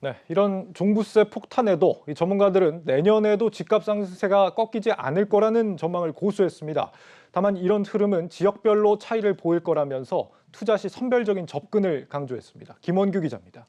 네, 이런 종부세 폭탄에도 이 전문가들은 내년에도 집값 상승세가 꺾이지 않을 거라는 전망을 고수했습니다. 다만 이런 흐름은 지역별로 차이를 보일 거라면서 투자 시 선별적인 접근을 강조했습니다. 김원규 기자입니다.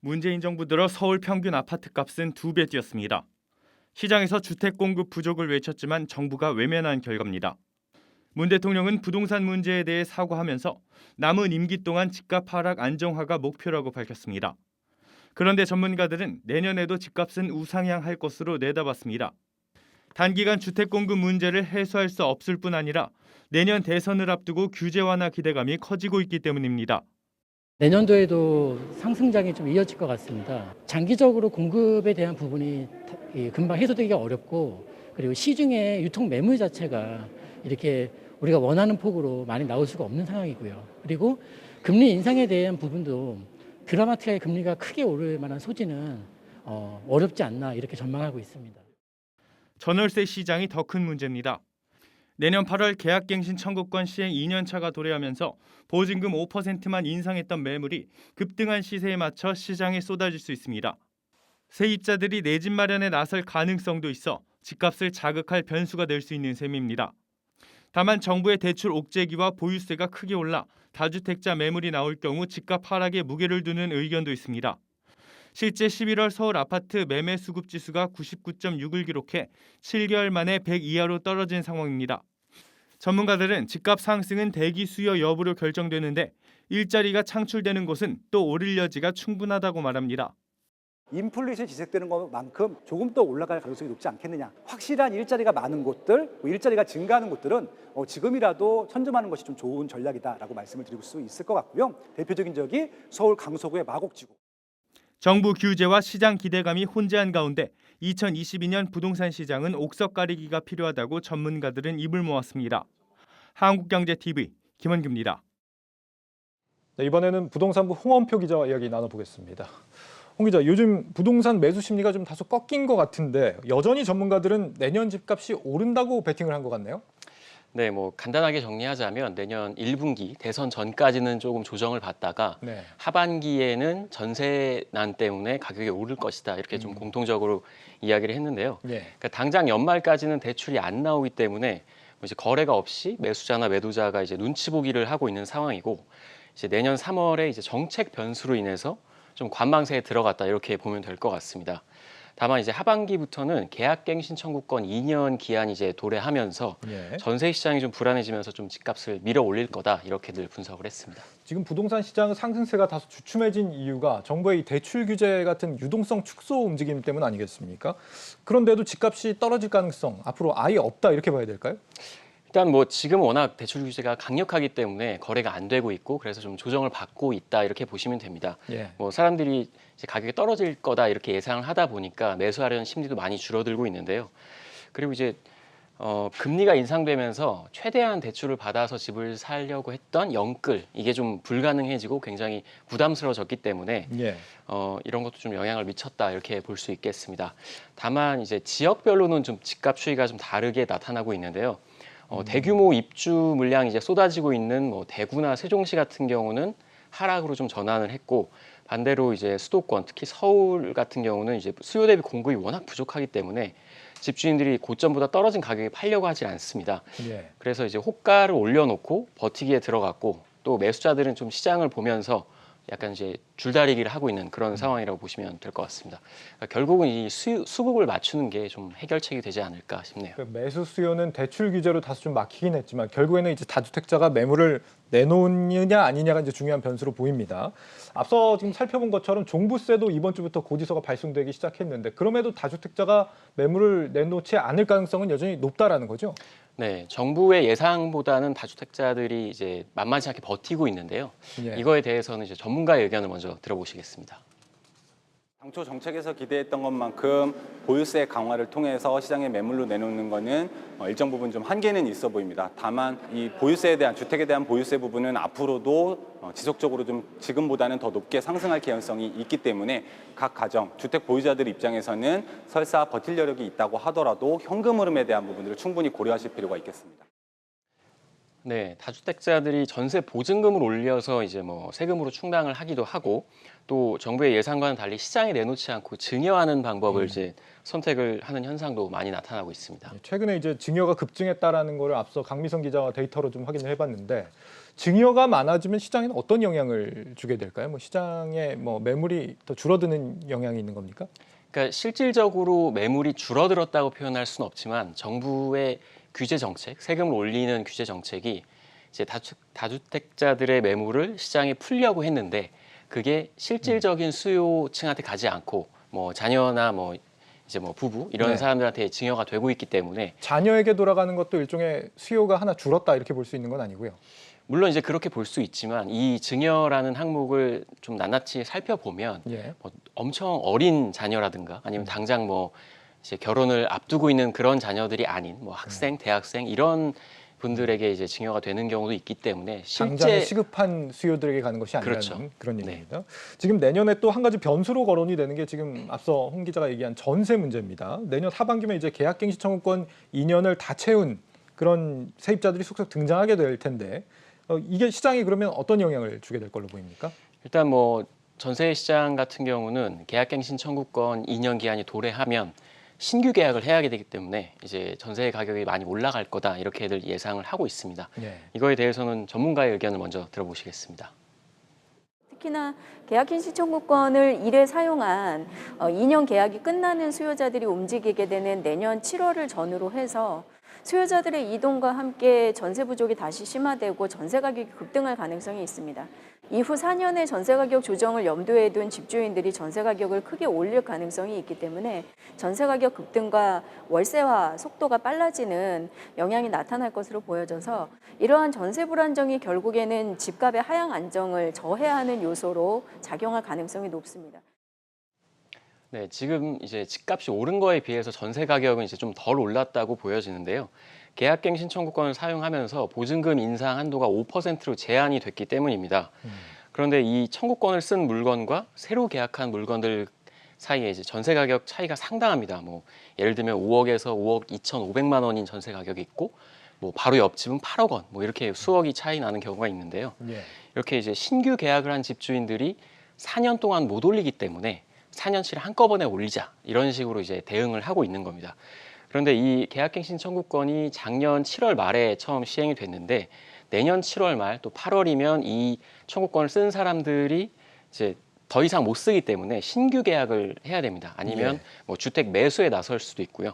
문재인 정부 들어 서울 평균 아파트 값은 2배 뛰었습니다. 시장에서 주택 공급 부족을 외쳤지만 정부가 외면한 결과입니다. 문 대통령은 부동산 문제에 대해 사과하면서 남은 임기 동안 집값 하락 안정화가 목표라고 밝혔습니다. 그런데 전문가들은 내년에도 집값은 우상향할 것으로 내다봤습니다. 단기간 주택 공급 문제를 해소할 수 없을 뿐 아니라 내년 대선을 앞두고 규제 완화 기대감이 커지고 있기 때문입니다. 내년도에도 상승장이 좀 이어질 것 같습니다. 장기적으로 공급에 대한 부분이 금방 해소되기가 어렵고, 그리고 시중에 유통 매물 자체가 이렇게 우리가 원하는 폭으로 많이 나올 수가 없는 상황이고요. 그리고 금리 인상에 대한 부분도 드라마틱하게 금리가 크게 오를 만한 소지는 어렵지 않나 이렇게 전망하고 있습니다. 전월세 시장이 더 큰 문제입니다. 내년 8월 계약갱신 청구권 시행 2년차가 도래하면서 보증금 5%만 인상했던 매물이 급등한 시세에 맞춰 시장에 쏟아질 수 있습니다. 세입자들이 내 집 마련에 나설 가능성도 있어 집값을 자극할 변수가 될 수 있는 셈입니다. 다만 정부의 대출 옥죄기와 보유세가 크게 올라 다주택자 매물이 나올 경우 집값 하락에 무게를 두는 의견도 있습니다. 실제 11월 서울 아파트 매매 수급 지수가 99.6을 기록해 7개월 만에 100 이하로 떨어진 상황입니다. 전문가들은 집값 상승은 대기 수요 여부로 결정되는데 일자리가 창출되는 곳은 또 오를 여지가 충분하다고 말합니다. 인플레이션이 지속되는 것만큼 조금 더 올라갈 가능성이 높지 않겠느냐. 확실한 일자리가 많은 곳들, 일자리가 증가하는 곳들은 지금이라도 선점하는 것이 좀 좋은 전략이다라고 말씀을 드릴 수 있을 것 같고요. 대표적인 지역이 서울 강서구의 마곡지구. 정부 규제와 시장 기대감이 혼재한 가운데 2022년 부동산 시장은 옥석 가리기가 필요하다고 전문가들은 입을 모았습니다. 한국경제TV 김원규입니다. 네, 이번에는 부동산부 홍원표 기자와 이야기 나눠보겠습니다. 홍 기자, 요즘 부동산 매수 심리가 좀 다소 꺾인 것 같은데 여전히 전문가들은 내년 집값이 오른다고 베팅을 한 것 같네요. 네, 간단하게 정리하자면 내년 1분기 대선 전까지는 조금 조정을 받다가 네. 하반기에는 전세난 때문에 가격이 오를 것이다. 이렇게 좀 공통적으로 이야기를 했는데요. 예. 그러니까 당장 연말까지는 대출이 안 나오기 때문에 이제 거래가 없이 매수자나 매도자가 이제 눈치 보기를 하고 있는 상황이고, 이제 내년 3월에 이제 정책 변수로 인해서 좀 관망세에 들어갔다 이렇게 보면 될 것 같습니다. 다만 이제 하반기부터는 계약갱신 청구권 2년 기한이 이제 도래하면서 예. 전세 시장이 좀 불안해지면서 좀 집값을 밀어 올릴 거다 이렇게들 분석을 했습니다. 지금 부동산 시장 상승세가 다소 주춤해진 이유가 정부의 이 대출 규제 같은 유동성 축소 움직임 때문 아니겠습니까? 그런데도 집값이 떨어질 가능성 앞으로 아예 없다 이렇게 봐야 될까요? 일단 지금 워낙 대출 규제가 강력하기 때문에 거래가 안 되고 있고, 그래서 좀 조정을 받고 있다 이렇게 보시면 됩니다. 예. 사람들이 이제 가격이 떨어질 거다 이렇게 예상을 하다 보니까 매수하려는 심리도 많이 줄어들고 있는데요. 그리고 이제 금리가 인상되면서 최대한 대출을 받아서 집을 사려고 했던 영끌, 이게 좀 불가능해지고 굉장히 부담스러워졌기 때문에 예. 이런 것도 좀 영향을 미쳤다 이렇게 볼 수 있겠습니다. 다만 이제 지역별로는 좀 집값 추이가 좀 다르게 나타나고 있는데요. 대규모 입주 물량이 이제 쏟아지고 있는 대구나 세종시 같은 경우는 하락으로 좀 전환을 했고, 반대로 이제 수도권, 특히 서울 같은 경우는 이제 수요 대비 공급이 워낙 부족하기 때문에 집주인들이 고점보다 떨어진 가격에 팔려고 하지 않습니다. 예. 그래서 이제 호가를 올려놓고 버티기에 들어갔고, 또 매수자들은 좀 시장을 보면서 약간 이제 줄다리기를 하고 있는 그런 상황이라고 보시면 될 것 같습니다. 그러니까 결국은 이 수급을 맞추는 게 좀 해결책이 되지 않을까 싶네요. 그 매수 수요는 대출 규제로 다소 좀 막히긴 했지만 결국에는 이제 다주택자가 매물을 내놓느냐 아니냐가 이제 중요한 변수로 보입니다. 앞서 지금 살펴본 것처럼 종부세도 이번 주부터 고지서가 발송되기 시작했는데 그럼에도 다주택자가 매물을 내놓지 않을 가능성은 여전히 높다라는 거죠. 네, 정부의 예상보다는 다주택자들이 이제 만만치 않게 버티고 있는데요. 예. 이거에 대해서는 이제 전문가의 의견을 먼저 들어보시겠습니다. 당초 정책에서 기대했던 것만큼 보유세 강화를 통해서 시장에 매물로 내놓는 것은 일정 부분 좀 한계는 있어 보입니다. 다만 이 보유세에 대한, 주택에 대한 보유세 부분은 앞으로도 지속적으로 좀 지금보다는 더 높게 상승할 개연성이 있기 때문에 각 가정, 주택 보유자들 입장에서는 설사 버틸 여력이 있다고 하더라도 현금 흐름에 대한 부분들을 충분히 고려하실 필요가 있겠습니다. 네, 다주택자들이 전세 보증금을 올려서 이제 뭐 세금으로 충당을 하기도 하고 또 정부의 예상과는 달리 시장에 내놓지 않고 증여하는 방법을 이제 선택을 하는 현상도 많이 나타나고 있습니다. 최근에 이제 증여가 급증했다라는 거를 앞서 강미성 기자가 데이터로 좀 확인을 해봤는데 증여가 많아지면 시장에는 어떤 영향을 주게 될까요? 뭐 시장에 뭐 매물이 더 줄어드는 영향이 있는 겁니까? 그러니까 실질적으로 매물이 줄어들었다고 표현할 수는 없지만 정부의 규제 정책, 세금을 올리는 규제 정책이 이제 다주택자들의 매물을 시장에 풀려고 했는데 그게 실질적인 수요층한테 가지 않고 뭐 자녀나 뭐 이제 뭐 부부 이런 네. 사람들한테 증여가 되고 있기 때문에 자녀에게 돌아가는 것도 일종의 수요가 하나 줄었다 이렇게 볼 수 있는 건 아니고요. 물론 이제 그렇게 볼 수 있지만 이 증여라는 항목을 좀 낱낱이 살펴보면 예. 뭐 엄청 어린 자녀라든가 아니면 당장 뭐 이제 결혼을 앞두고 있는 그런 자녀들이 아닌 뭐 학생, 대학생 이런 분들에게 이제 증여가 되는 경우도 있기 때문에 당장에 실제 시급한 수요들에게 가는 것이 아니라는 그렇죠. 그런 네. 얘기입니다. 지금 내년에 또 한 가지 변수로 거론이 되는 게 지금 앞서 홍 기자가 얘기한 전세 문제입니다. 내년 하반기면 이제 계약갱신 청구권 2년을 다 채운 그런 세입자들이 속속 등장하게 될 텐데 이게 시장에 그러면 어떤 영향을 주게 될 걸로 보입니까? 일단 뭐 전세 시장 같은 경우는 계약갱신 청구권 2년 기한이 도래하면 신규 계약을 해야 되기 때문에 이제 전세 가격이 많이 올라갈 거다 이렇게들 예상을 하고 있습니다. 예. 이거에 대해서는 전문가의 의견을 먼저 들어보시겠습니다. 특히나 계약갱신 청구권을 1회 사용한 2년 계약이 끝나는 수요자들이 움직이게 되는 내년 7월을 전후로 해서 수요자들의 이동과 함께 전세 부족이 다시 심화되고 전세 가격이 급등할 가능성이 있습니다. 이후 4년의 전세 가격 조정을 염두에 둔 집주인들이 전세 가격을 크게 올릴 가능성이 있기 때문에 전세 가격 급등과 월세화 속도가 빨라지는 영향이 나타날 것으로 보여져서 이러한 전세 불안정이 결국에는 집값의 하향 안정을 저해하는 요소로 작용할 가능성이 높습니다. 네, 지금 이제 집값이 오른 거에 비해서 전세 가격은 이제 좀 덜 올랐다고 보여지는데요. 계약갱신 청구권을 사용하면서 보증금 인상 한도가 5%로 제한이 됐기 때문입니다. 그런데 이 청구권을 쓴 물건과 새로 계약한 물건들 사이에 이제 전세 가격 차이가 상당합니다. 뭐 예를 들면 5억에서 5억 2,500만 원인 전세 가격이 있고 뭐 바로 옆집은 8억 원, 뭐 이렇게 수억이 차이 나는 경우가 있는데요. 예. 이렇게 이제 신규 계약을 한 집주인들이 4년 동안 못 올리기 때문에 4년치를 한꺼번에 올리자 이런 식으로 이제 대응을 하고 있는 겁니다. 그런데 이 계약갱신 청구권이 작년 7월 말에 처음 시행이 됐는데 내년 7월 말 또 8월이면 이 청구권을 쓴 사람들이 이제 더 이상 못 쓰기 때문에 신규 계약을 해야 됩니다. 아니면 예. 뭐 주택 매수에 나설 수도 있고요.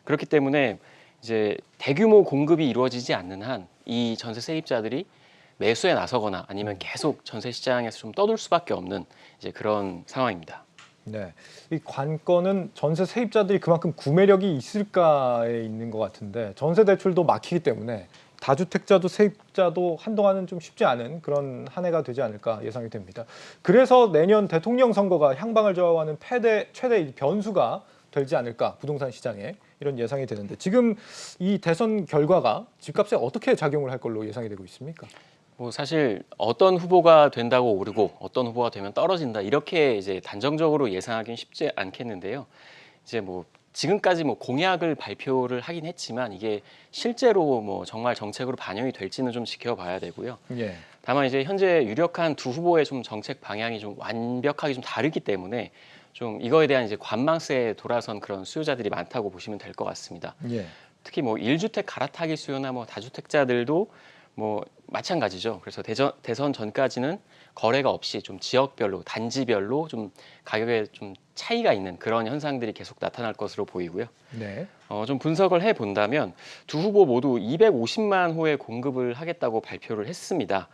그렇기 때문에 이제 대규모 공급이 이루어지지 않는 한 이 전세 세입자들이 매수에 나서거나 아니면 계속 전세 시장에서 좀 떠돌 수밖에 없는 이제 그런 상황입니다. 네, 이 관건은 전세 세입자들이 그만큼 구매력이 있을까에 있는 것 같은데 전세 대출도 막히기 때문에 다주택자도 세입자도 한동안은 좀 쉽지 않은 그런 한 해가 되지 않을까 예상이 됩니다. 그래서 내년 대통령 선거가 향방을 좌우하는 최대 변수가 되지 않을까 부동산 시장에 이런 예상이 되는데 지금 이 대선 결과가 집값에 어떻게 작용을 할 걸로 예상이 되고 있습니까? 뭐 사실 어떤 후보가 된다고 오르고 어떤 후보가 되면 떨어진다 이렇게 이제 단정적으로 예상하기는 쉽지 않겠는데요. 이제 뭐 지금까지 뭐 공약을 발표를 하긴 했지만 이게 실제로 뭐 정말 정책으로 반영이 될지는 좀 지켜봐야 되고요. 예. 다만 이제 현재 유력한 두 후보의 좀 정책 방향이 좀 완벽하게 좀 다르기 때문에 좀 이거에 대한 이제 관망세에 돌아선 그런 수요자들이 많다고 보시면 될 것 같습니다. 예. 특히 뭐 1주택 갈아타기 수요나 뭐 다주택자들도 뭐 마찬가지죠. 그래서 대선 전까지는 거래가 없이 좀 지역별로 단지별로 좀 가격에 좀 차이가 있는 그런 현상들이 계속 나타날 것으로 보이고요. 네. 좀 분석을 해 본다면 두 후보 모두 250만 호의 공급을 하겠다고 발표를 했습니다.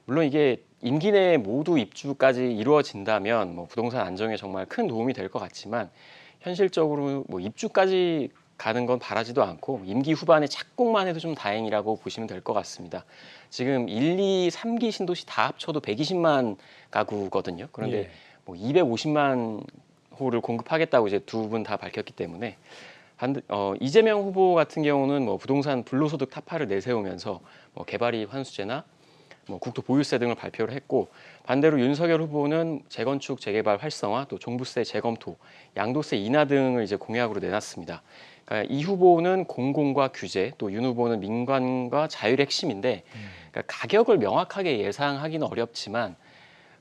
물론 이게 임기 내에 모두 입주까지 이루어진다면 뭐 부동산 안정에 정말 큰 도움이 될 것 같지만 현실적으로 뭐 입주까지 가는 건 바라지도 않고 임기 후반에 착공만 해도 좀 다행이라고 보시면 될 것 같습니다. 지금 1, 2, 3기 신도시 다 합쳐도 120만 가구거든요. 그런데 예. 뭐 250만 호를 공급하겠다고 이제 두 분 다 밝혔기 때문에 이재명 후보 같은 경우는 뭐 부동산 불로소득 타파를 내세우면서 뭐 개발이 환수제나 뭐 국토 보유세 등을 발표를 했고 반대로 윤석열 후보는 재건축 재개발 활성화 또 종부세 재검토, 양도세 인하 등을 이제 공약으로 내놨습니다. 그러니까 이 후보는 공공과 규제, 또 윤 후보는 민관과 자율의 핵심인데 그러니까 가격을 명확하게 예상하기는 어렵지만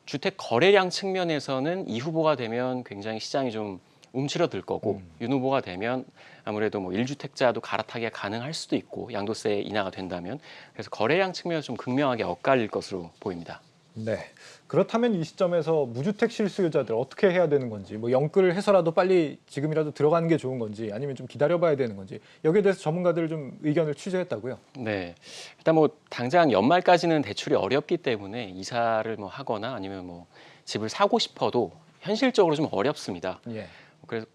주택 거래량 측면에서는 이 후보가 되면 굉장히 시장이 좀 움츠러들 거고 윤 후보가 되면 아무래도 뭐 1주택자도 갈아타기가 가능할 수도 있고 양도세 인하가 된다면 그래서 거래량 측면에서 좀 극명하게 엇갈릴 것으로 보입니다. 네. 그렇다면 이 시점에서 무주택 실수요자들 어떻게 해야 되는 건지, 뭐 영끌을 해서라도 빨리 지금이라도 들어가는 게 좋은 건지, 아니면 좀 기다려봐야 되는 건지 여기에 대해서 전문가들 좀 의견을 취재했다고요. 네, 일단 뭐 당장 연말까지는 대출이 어렵기 때문에 이사를 뭐 하거나 아니면 뭐 집을 사고 싶어도 현실적으로 좀 어렵습니다. 예. 그래서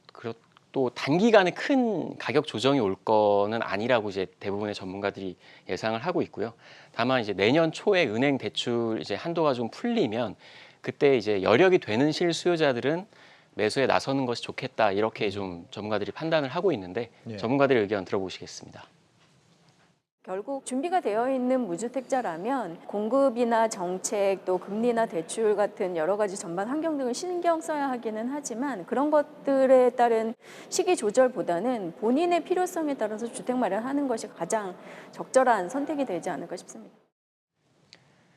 또 단기간에 큰 가격 조정이 올 거는 아니라고 이제 대부분의 전문가들이 예상을 하고 있고요. 다만 이제 내년 초에 은행 대출 이제 한도가 좀 풀리면 그때 이제 여력이 되는 실수요자들은 매수에 나서는 것이 좋겠다 이렇게 좀 전문가들이 판단을 하고 있는데 예. 전문가들의 의견 들어보시겠습니다. 결국 준비가 되어 있는 무주택자라면 공급이나 정책 또 금리나 대출 같은 여러 가지 전반 환경 등을 신경 써야 하기는 하지만 그런 것들에 따른 시기 조절보다는 본인의 필요성에 따라서 주택 마련하는 것이 가장 적절한 선택이 되지 않을까 싶습니다.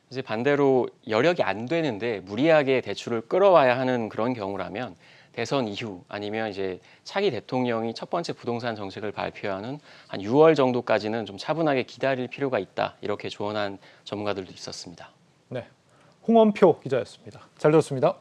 이제 반대로 여력이 안 되는데 무리하게 대출을 끌어와야 하는 그런 경우라면 대선 이후 아니면 이제 차기 대통령이 첫 번째 부동산 정책을 발표하는 한 6월 정도까지는 좀 차분하게 기다릴 필요가 있다 이렇게 조언한 전문가들도 있었습니다. 네. 홍원표 기자였습니다. 잘 들었습니다.